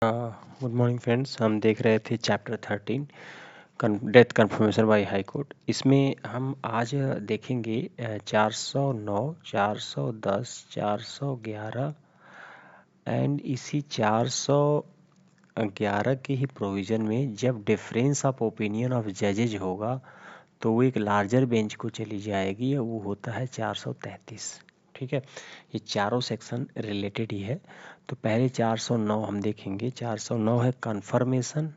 Good morning friends. हम देख रहे थे chapter 13 death conformation bye high court. इसमें हम आज देखेंगे 409, 410, 411 एंड इसी 411 के ही प्रोविज़न में जब डिफरेंस ऑफ ओपिनियन ऑफ जजेज होगा तो वो एक लार्जर बेंच को चली जाएगी, वो होता है 433। ठीक है, ये चारों सेक्शन रिलेटेड ही है। तो पहले 409 हम देखेंगे। 409 है कन्फर्मेशन।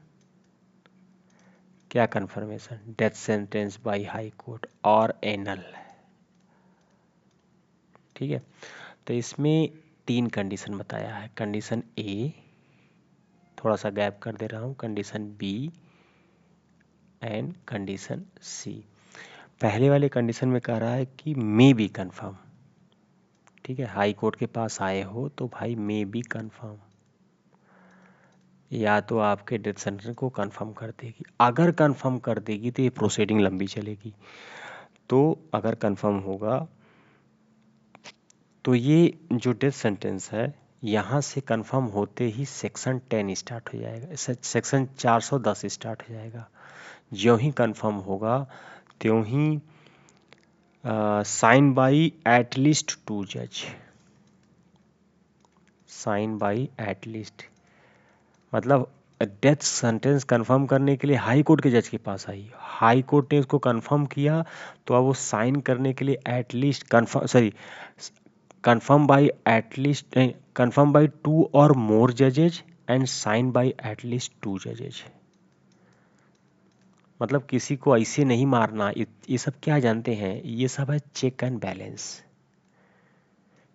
क्या confirmation? Death sentence by high court और एनल। ठीक है, तो इसमें 3 कंडीशन बताया है। कंडीशन ए, थोड़ा सा गैप कर दे रहा हूँ, कंडीशन बी एंड कंडीशन सी। पहले वाले कंडीशन में कह रहा है कि मे बी कन्फर्म। ठीक है, हाई कोर्ट के पास आए हो तो भाई मे बी कन्फर्म, या तो आपके डेथ सेंटेंस को कंफर्म कर देगी। अगर कंफर्म कर देगी तो ये प्रोसीडिंग लंबी चलेगी। तो अगर कंफर्म होगा तो ये जो डेथ सेंटेंस है यहाँ से कंफर्म होते ही सेक्शन 10 स्टार्ट हो जाएगा, सेक्शन 410 स्टार्ट हो जाएगा। ज्यों ही कंफर्म होगा त्यों ही साइन बाई एटलीस्ट 2 जज। साइन बाई एटलीस्ट मतलब डेथ सेंटेंस कंफर्म करने के लिए हाई कोर्ट के जज के पास आई, हाई कोर्ट ने उसको कंफर्म किया तो अब वो साइन करने के लिए at least confirm by at least confirm by 2 और मोर जजेज एंड साइन बाय एटलीस्ट 2 जजेज। मतलब किसी को ऐसे नहीं मारना। ये सब क्या जानते हैं? ये सब है चेक एंड बैलेंस।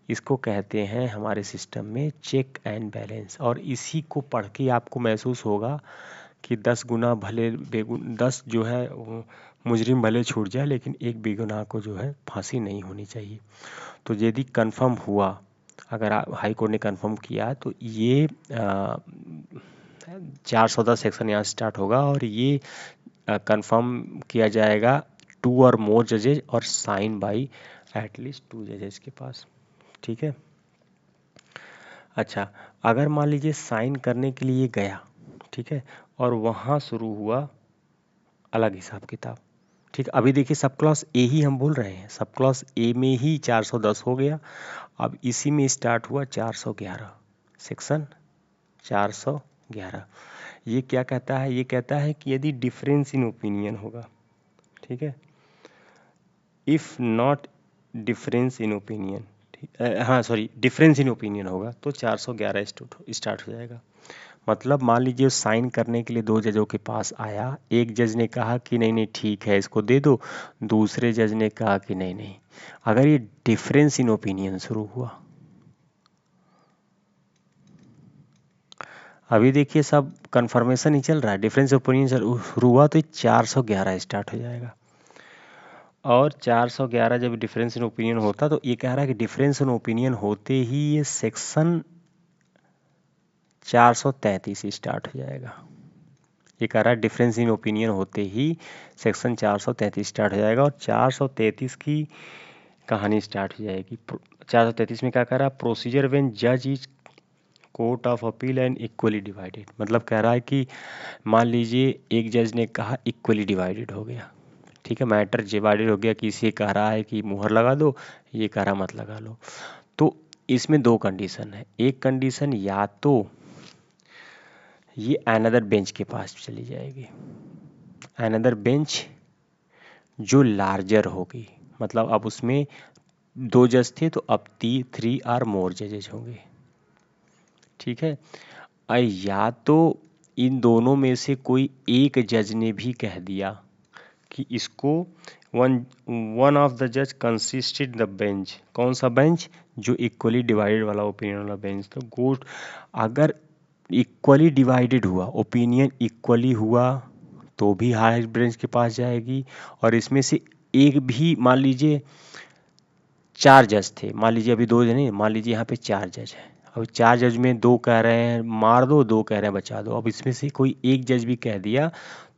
इसको कहते हैं हमारे सिस्टम में चेक एंड बैलेंस। और इसी को पढ़ के आपको महसूस होगा कि 10 गुना भले 10 जो है मुजरिम भले छूट जाए लेकिन एक बेगुनाह को जो है फांसी नहीं होनी चाहिए। तो यदि कंफर्म हुआ, अगर हाई कोर्ट ने कंफर्म किया तो ये 410 सेक्शन यहाँ स्टार्ट होगा और ये कंफर्म किया जाएगा 2 और मोर जजेज और साइन बाई एटलीस्ट 2 जजेज के पास। ठीक है, अच्छा, अगर मान लीजिए साइन करने के लिए गया, ठीक है, और वहाँ शुरू हुआ अलग हिसाब किताब। ठीक, अभी देखिए सब क्लास ए ही हम बोल रहे हैं, सब क्लास ए में ही 410 हो गया। अब इसी में स्टार्ट हुआ 411 सेक्शन 411। ये क्या कहता है? ये कहता है कि यदि डिफरेंस इन ओपिनियन होगा, ठीक है, if not difference in opinion, हाँ सॉरी, डिफरेंस इन ओपिनियन होगा तो 411 स्टार्ट हो जाएगा। मतलब मान लीजिए साइन करने के लिए 2 जजों के पास आया, एक जज ने कहा कि नहीं नहीं ठीक है इसको दे दो, दूसरे जज ने कहा कि नहीं नहीं। अगर ये डिफरेंस इन ओपिनियन शुरू हुआ, अभी देखिए सब कंफर्मेशन ही चल रहा है, डिफरेंस ओपिनियन शुरू हुआ तो 411 स्टार्ट हो जाएगा। और 411 जब डिफरेंस इन ओपिनियन होता तो ये कह रहा है कि डिफरेंस इन ओपिनियन होते ही ये सेक्शन 433 स्टार्ट हो जाएगा। ये कह रहा है डिफरेंस इन ओपिनियन होते ही सेक्शन 433 स्टार्ट हो जाएगा और 433 की कहानी स्टार्ट हो जाएगी। 433 में क्या कह रहा है? प्रोसीजर व्हेन जज is court of appeal and equally divided. मतलब कह रहा है कि मान लीजिए एक जज ने कहा इक्वली डिवाइडेड हो गया, ठीक है, मैटर डिवाइडेड हो गया कि इसे कह रहा है कि मुहर लगा दो, ये कह रहा मत लगा लो। तो इसमें 2 कंडीशन है। एक कंडीशन या तो ये अनदर बेंच के पास चली जाएगी, अनदर बेंच जो लार्जर होगी, मतलब अब उसमें 2 जज थे तो अब 3 और मोर जजेज होंगे। ठीक है, या तो इन दोनों में से कोई एक जज ने भी कह दिया कि इसको वन ऑफ द जज कंसिस्टेड द बेंच। कौन सा बेंच? जो इक्वली डिवाइडेड वाला ओपिनियन वाला बेंच। तो गोट अगर इक्वली डिवाइडेड हुआ, ओपिनियन इक्वली हुआ तो भी हायर बेंच के पास जाएगी। और इसमें से एक भी, मान लीजिए 4 जज थे, मान लीजिए अभी 2 जने, मान लीजिए यहाँ पे 4 जज हैं। अब 4 जज में 2 कह रहे हैं मार दो, 2 कह रहे हैं बचा दो। अब इसमें से कोई एक जज भी कह दिया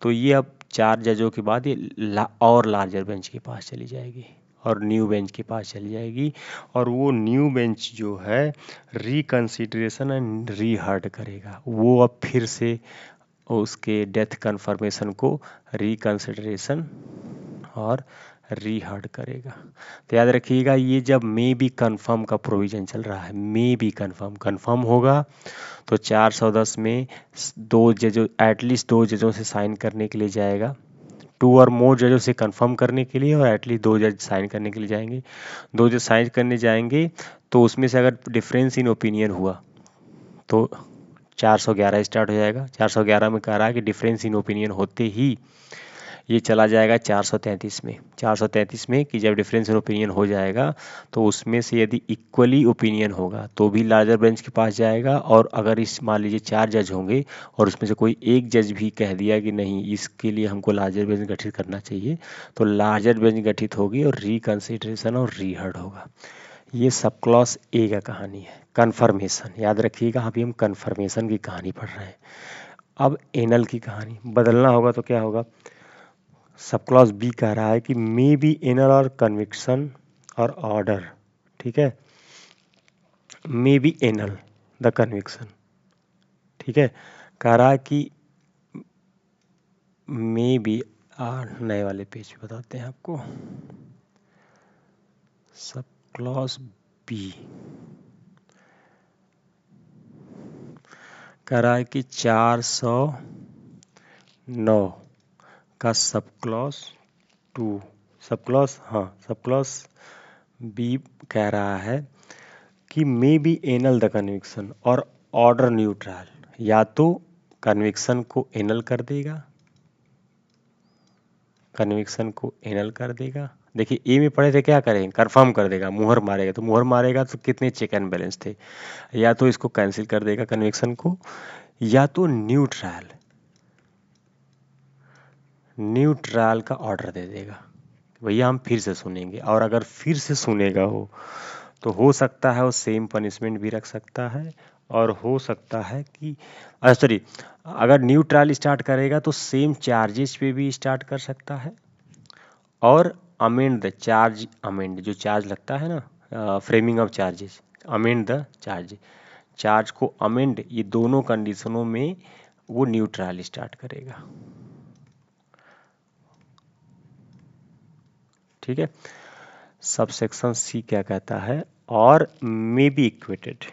तो ये अब 4 जजों के बाद ये और लार्जर बेंच के पास चली जाएगी और न्यू बेंच के पास चली जाएगी और वो न्यू बेंच जो है रिकंसिडरेशन एंड रीहर्ड करेगा। वो अब फिर से उसके डेथ कन्फर्मेशन को रिकंसिडरेशन और रीहर्ड करेगा। तो याद रखिएगा ये जब मे बी कन्फर्म का प्रोविज़न चल रहा है, मे बी कन्फर्म होगा तो 410 में दो जजों एटलीस्ट 2 जजों से साइन करने के लिए जाएगा, 2 और मोर जजों से कंफर्म करने के लिए और एटलीस्ट 2 जज साइन करने के लिए जाएंगे। 2 जज साइन करने जाएंगे तो उसमें से अगर डिफरेंस इन ओपिनियन हुआ तो 411 स्टार्ट हो जाएगा। 411 में कह रहा है कि डिफरेंस इन ओपिनियन होते ही ये चला जाएगा 433 में। 433 में कि जब डिफरेंस इन ओपिनियन हो जाएगा तो उसमें से यदि इक्वली ओपिनियन होगा तो भी लार्जर बेंच के पास जाएगा, और अगर इस मान लीजिए 4 जज होंगे और उसमें से कोई एक जज भी कह दिया कि नहीं इसके लिए हमको लार्जर बेंच गठित करना चाहिए तो लार्जर बेंच गठित होगी और रिकंसिडरेशन और रीहर्ड होगा। ये सब क्लॉज ए का कहानी है। कन्फर्मेशन याद रखिएगा, अभी हम कन्फर्मेशन की कहानी पढ़ रहे हैं। अब एनल की कहानी बदलना होगा तो क्या होगा, सब क्लॉज बी कह रहा है कि मे बी एनल और कन्विक्शन और ऑर्डर, ठीक है, may be anal the conviction, ठीक है, कह रहा है कि मे बी नए वाले पेज पे बताते हैं आपको। सब क्लॉज बी कह रहा है कि 409 का sub clause 2 sub clause B कह रहा है कि may be anal the conviction और ऑर्डर न्यूट्रल, या तो कन्विक्शन को एनल कर देगा, कन्विक्शन को एनल कर देगा। देखिए ए में पढ़े थे क्या करेंगे, कंफर्म कर देगा, मुहर मारेगा, तो मुहर मारेगा तो कितने चेक एंड बैलेंस थे, या तो इसको कैंसिल कर देगा कन्विक्शन को, या तो न्यूट्रल का ऑर्डर दे देगा भैया हम फिर से सुनेंगे। और अगर फिर से सुनेगा हो तो हो सकता है वो सेम पनिशमेंट भी रख सकता है, और हो सकता है कि सॉरी, अगर न्यूट्रल स्टार्ट करेगा तो सेम चार्जेस पे भी स्टार्ट कर सकता है, और अमेंड द चार्ज, अमेंड जो चार्ज लगता है ना, framing of charges, amend the charge को अमेंड, ये दोनों कंडीशनों में वो न्यूट्रल स्टार्ट करेगा। ठीक है, सब सेक्शन सी क्या कहता है, और मे बी इक्वेटेड,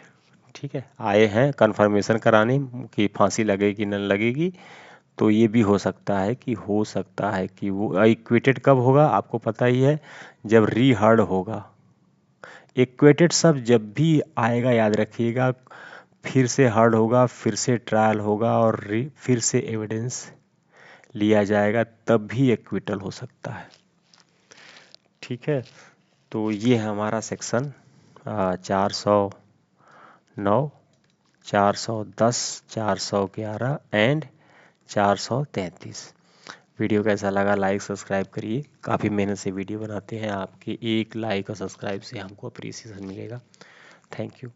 ठीक है, आए हैं कंफर्मेशन कराने कि फांसी लगेगी न लगेगी, तो ये भी हो सकता है कि वो इक्वेटेड कब होगा आपको पता ही है, जब रीहर्ड होगा। इक्वेटेड सब जब भी आएगा याद रखिएगा, फिर से हर्ड होगा, फिर से ट्रायल होगा और फिर से एविडेंस लिया जाएगा, तब भी एक्विटल हो सकता है। ठीक है, तो ये है हमारा सेक्शन 409, 410, 411 एंड 433। वीडियो कैसा लगा लाइक सब्सक्राइब करिए, काफ़ी मेहनत से वीडियो बनाते हैं, आपके एक लाइक और सब्सक्राइब से हमको अप्रिसिएशन मिलेगा। Thank you.